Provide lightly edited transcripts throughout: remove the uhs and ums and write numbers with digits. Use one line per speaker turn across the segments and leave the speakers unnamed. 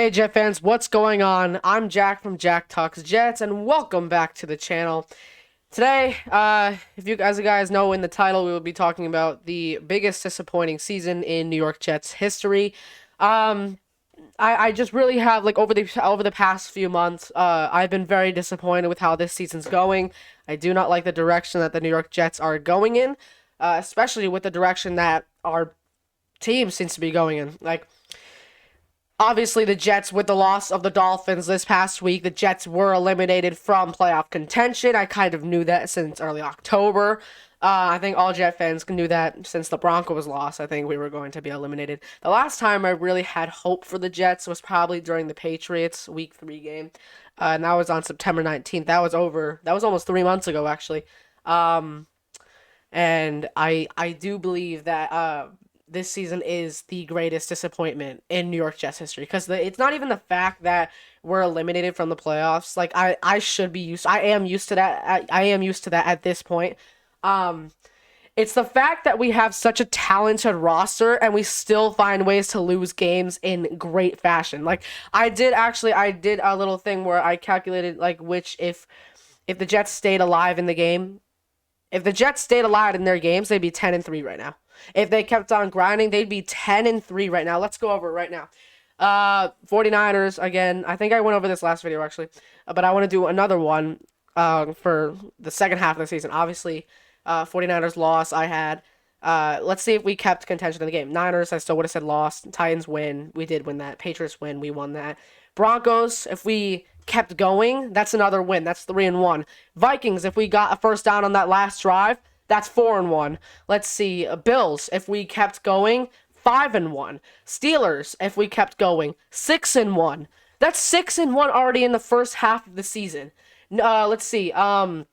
Hey Jet fans, what's going on? I'm Jack from Jack Talks Jets, and welcome back to the channel. Today, if you guys know in the title, we will be talking about the biggest disappointing season in New York Jets history. I just really have over the past few months, I've been very disappointed with how this season's going. I do not like the direction that the New York Jets are going in, especially with the direction that our team seems to be going in. Obviously, the Jets, with the loss of the Dolphins this past week, the Jets were eliminated from playoff contention. I kind of knew that since early October. I think all Jet fans knew that since the Broncos lost. I think we were going to be eliminated. The last time I really had hope for the Jets was probably during the Patriots Week 3 game. And that was on September 19th. That was almost 3 months ago, actually. And I do believe that this season is the greatest disappointment in New York Jets history, because it's not even the fact that we're eliminated from the playoffs. I am used to that. I am used to that at this point. It's the fact that we have such a talented roster and we still find ways to lose games in great fashion. I did a little thing where I calculated if the Jets stayed alive in the game. If the Jets stayed alive in their games, they'd be 10-3 right now. If they kept on grinding, they'd be 10-3 right now. Let's go over it right now. 49ers, again, I think I went over this last video, actually. But I want to do another one for the second half of the season. Obviously, 49ers loss I had. Let's see if we kept contention in the game. Niners, I still would have said lost. Titans win. We did win that. Patriots win. We won that. Broncos, if we kept going, that's another win. That's 3-1. Vikings, if we got a first down on that last drive, that's 4-1. Let's see. Bills, if we kept going, 5-1. Steelers, if we kept going, 6-1. That's 6-1 already in the first half of the season. Let's see. I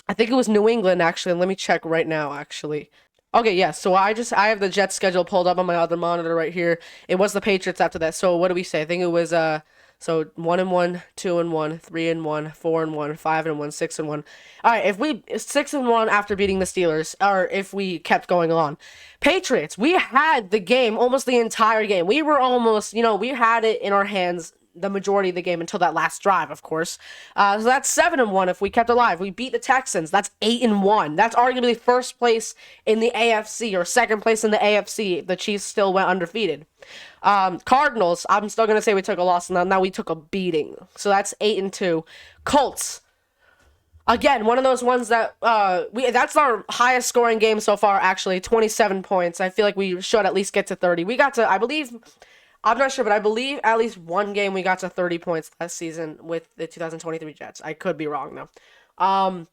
think it was New England, actually. Let me check right now, actually. Okay, yeah, so I have the Jets schedule pulled up on my other monitor right here. It was the Patriots after that. So what do we say? I think it was 1-1, 2-1, 3-1, 4-1, 5-1, 6-1. All right, if we 6-1 after beating the Steelers, or if we kept going on. Patriots, we had the game almost the entire game. We were almost, we had it in our hands the majority of the game until that last drive, of course. So that's 7-1 if we kept alive. We beat the Texans. That's 8-1. That's arguably first place in the AFC or second place in the AFC. The Chiefs still went undefeated. Cardinals, I'm still going to say we took a loss. Now we took a beating. So that's 8-2. Colts. Again, one of those ones that that's our highest scoring game so far, actually, 27 points. I feel like we should at least get to 30. We got to, I'm not sure, but I believe at least one game we got to 30 points last season with the 2023 Jets. I could be wrong, though.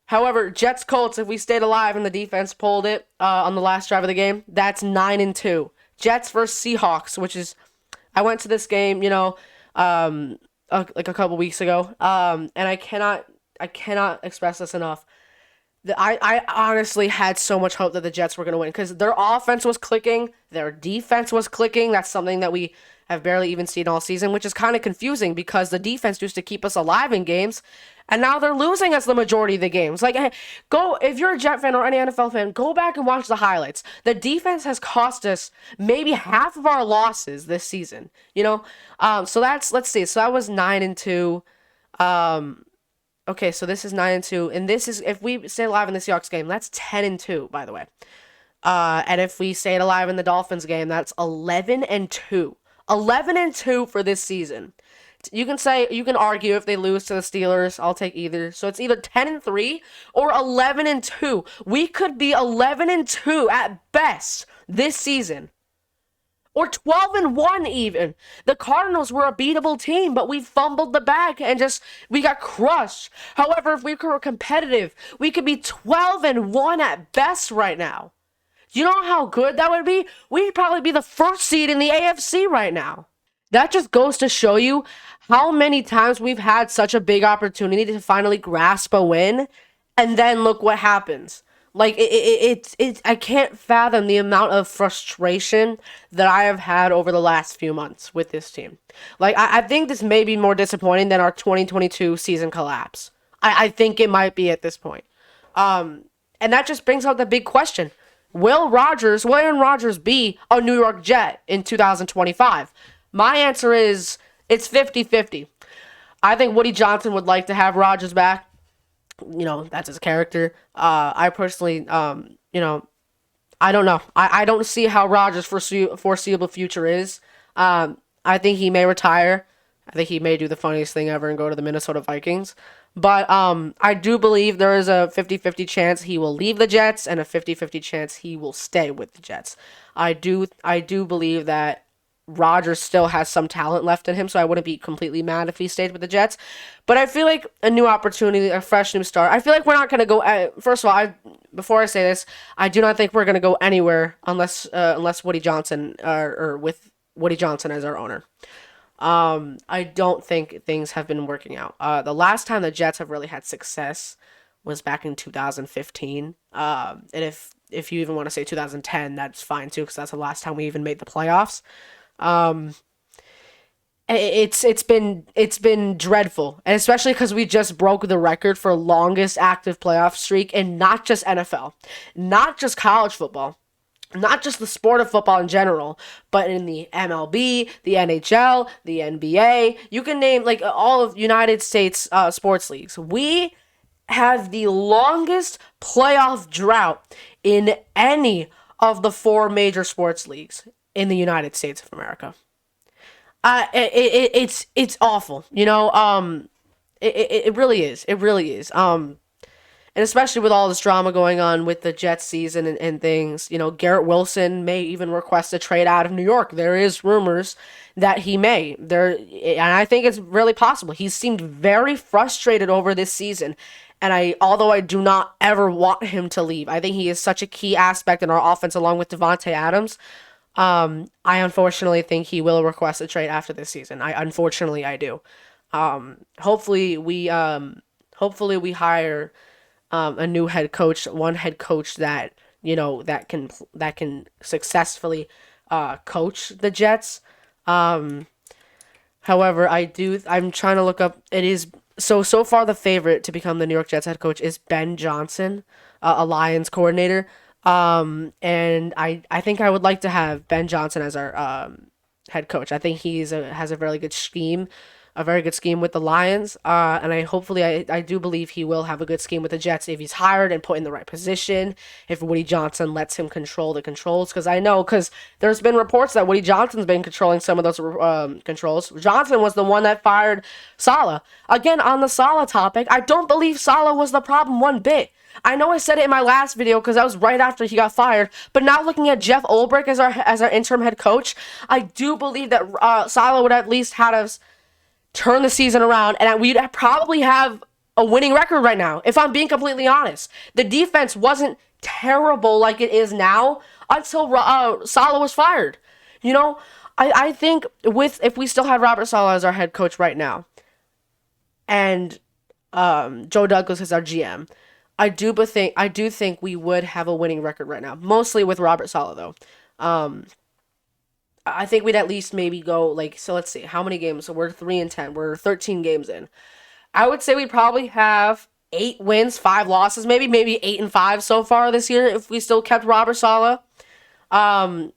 However, Jets-Colts, if we stayed alive and the defense pulled it on the last drive of the game, that's 9-2. Jets versus Seahawks, which is, I went to this game, a couple weeks ago, and I cannot express this enough. I honestly had so much hope that the Jets were going to win, because their offense was clicking, their defense was clicking. That's something that we have barely even seen all season, which is kind of confusing because the defense used to keep us alive in games, and now they're losing us the majority of the games. If you're a Jet fan or any NFL fan, go back and watch the highlights. The defense has cost us maybe half of our losses this season, so let's see. So that was 9-2. Okay, so this is 9-2, and this is, if we stay alive in the Seahawks game, that's 10-2, by the way. And if we stayed alive in the Dolphins game, that's 11-2. 11-2 for this season. You can argue if they lose to the Steelers, I'll take either. So it's either 10-3 or 11-2. We could be 11-2 at best this season. Or 12-1 even. The Cardinals were a beatable team, but we fumbled the bag and we got crushed. However, if we were competitive, we could be 12-1 at best right now. Do you know how good that would be? We'd probably be the first seed in the AFC right now. That just goes to show you how many times we've had such a big opportunity to finally grasp a win, and then look what happens. I can't fathom the amount of frustration that I have had over the last few months with this team. I think this may be more disappointing than our 2022 season collapse. I think it might be at this point. And that just brings out the big question. Will Aaron Rodgers be a New York Jet in 2025? My answer is it's 50-50. I think Woody Johnson would like to have Rodgers back. That's his character. I personally, I don't know. I don't see how Rodgers' foreseeable future is. I think he may retire. I think he may do the funniest thing ever and go to the Minnesota Vikings. But I do believe there is a 50-50 chance he will leave the Jets and a 50-50 chance he will stay with the Jets. I do believe that Rodgers still has some talent left in him, so I wouldn't be completely mad if he stayed with the Jets. But I feel like a new opportunity, a fresh new start. I feel like we're not going to go. First of all, before I say this, I do not think we're going to go anywhere unless Woody Johnson or with Woody Johnson as our owner. I don't think things have been working out. The last time the Jets have really had success was back in 2015. And if you even want to say 2010, that's fine too, because that's the last time we even made the playoffs. Um, it's been dreadful, and especially because we just broke the record for longest active playoff streak in not just NFL, not just college football, not just the sport of football in general, but in the MLB, the NHL, the NBA. You can name like all of United States sports leagues. We have the longest playoff drought in any of the four major sports leagues in the United States of America. It's awful. It really is. It really is. And especially with all this drama going on with the Jets season and things, Garrett Wilson may even request a trade out of New York. There is rumors that he may. And I think it's really possible. He seemed very frustrated over this season. And although I do not ever want him to leave, I think he is such a key aspect in our offense along with Devontae Adams. I unfortunately think he will request a trade after this season. I do. Hopefully we hire a new head coach, one head coach that that can successfully coach the Jets. However, I'm trying to look up. It is so far the favorite to become the New York Jets head coach is Ben Johnson, a Lions coordinator. And I think I would like to have Ben Johnson as our head coach. I think has a very good scheme with the Lions. And I do believe he will have a good scheme with the Jets if he's hired and put in the right position. If Woody Johnson lets him control the controls, because there's been reports that Woody Johnson's been controlling some of those controls. Johnson was the one that fired Saleh. Again, on the Saleh topic, I don't believe Saleh was the problem one bit. I know I said it in my last video because that was right after he got fired. But now looking at Jeff Ulbrich as our interim head coach, I do believe that Saleh would at least have us turn the season around, and we'd probably have a winning record right now. If I'm being completely honest, the defense wasn't terrible like it is now until Saleh was fired. I think if we still had Robert Saleh as our head coach right now, and Joe Douglas as our GM. I do think we would have a winning record right now, mostly with Robert Saleh though. I think we'd at least maybe go so let's see how many games. So we're 3-10. We're 13 games in. I would say we'd probably have 8 wins, 5 losses, maybe 8-5 so far this year if we still kept Robert Saleh. 8-5,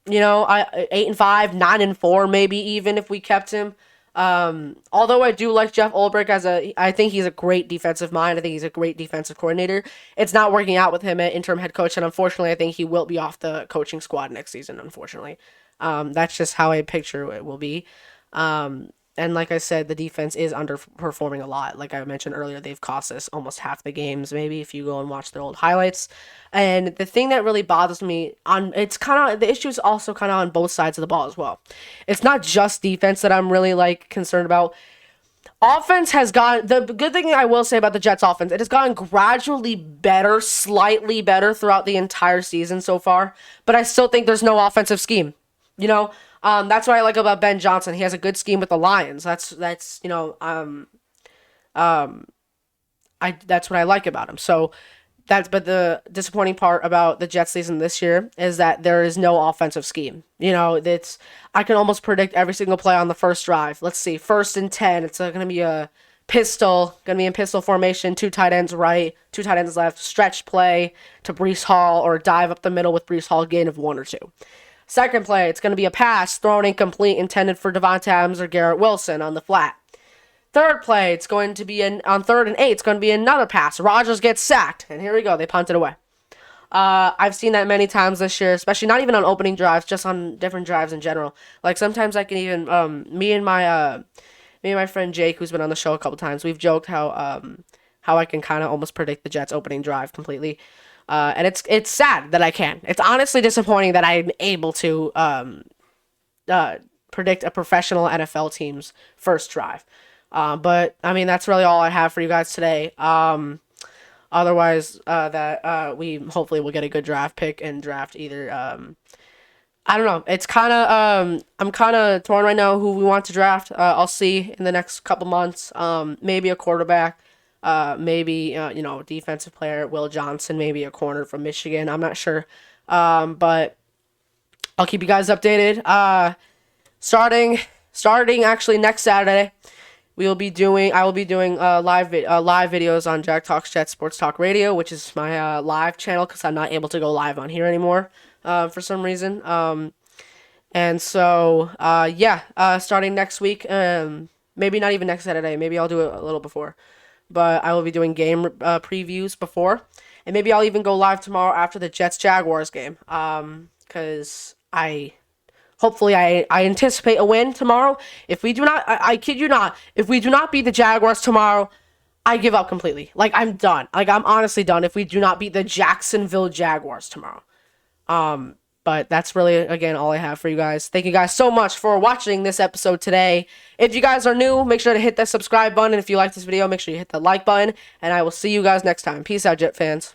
9-4 maybe even if we kept him. Although I do like Jeff Ulbrich I think he's a great defensive mind. I think he's a great defensive coordinator. It's not working out with him at interim head coach, and unfortunately, I think he will be off the coaching squad next season. Unfortunately, that's just how I picture it will be. And like I said, the defense is underperforming a lot. Like I mentioned earlier, they've cost us almost half the games, maybe, if you go and watch their old highlights. And the thing that really bothers me the issue is also kind of on both sides of the ball as well. It's not just defense that I'm really concerned about. Offense has gotten, the good thing I will say about the Jets offense, it has gotten gradually better, slightly better throughout the entire season so far. But I still think there's no offensive scheme. That's what I like about Ben Johnson. He has a good scheme with the Lions. That's what I like about him. But the disappointing part about the Jets season this year is that there is no offensive scheme. I can almost predict every single play on the first drive. Let's see, 1st and 10. It's going to be a pistol, going to be in pistol formation, 2 tight ends right, 2 tight ends left, stretch play to Breece Hall, or dive up the middle with Breece Hall, gain of 1 or 2. Second play, it's going to be a pass thrown incomplete intended for Devontae Adams or Garrett Wilson on the flat. Third play, it's going to be on 3rd and 8. It's going to be another pass. Rodgers gets sacked, and here we go. They punt it away. I've seen that many times this year, especially not even on opening drives, just on different drives in general. Like sometimes I can even me and my friend Jake, who's been on the show a couple times, we've joked how I can kind of almost predict the Jets' opening drive completely. And it's sad that I can. It's honestly disappointing that I'm able to predict a professional NFL team's first drive. But I mean that's really all I have for you guys today. Otherwise, we hopefully will get a good draft pick and draft either. I don't know. It's kind of I'm kind of torn right now who we want to draft. I'll see in the next couple months. Maybe a quarterback. Maybe defensive player Will Johnson. Maybe a corner from Michigan. I'm not sure. But I'll keep you guys updated. Starting actually next Saturday. I will be doing live videos on Jack Talks Jets Sports Talk Radio, which is my live channel because I'm not able to go live on here anymore for some reason. And so starting next week, maybe not even next Saturday, maybe I'll do it a little before, but I will be doing game previews before, and maybe I'll even go live tomorrow after the Jets Jaguars game, because hopefully, I anticipate a win tomorrow. If we do not, I kid you not, if we do not beat the Jaguars tomorrow, I give up completely. Like, I'm done. Like, I'm honestly done if we do not beat the Jacksonville Jaguars tomorrow. But that's really, again, all I have for you guys. Thank you guys so much for watching this episode today. If you guys are new, make sure to hit that subscribe button. If you like this video, make sure you hit the like button. And I will see you guys next time. Peace out, Jet fans.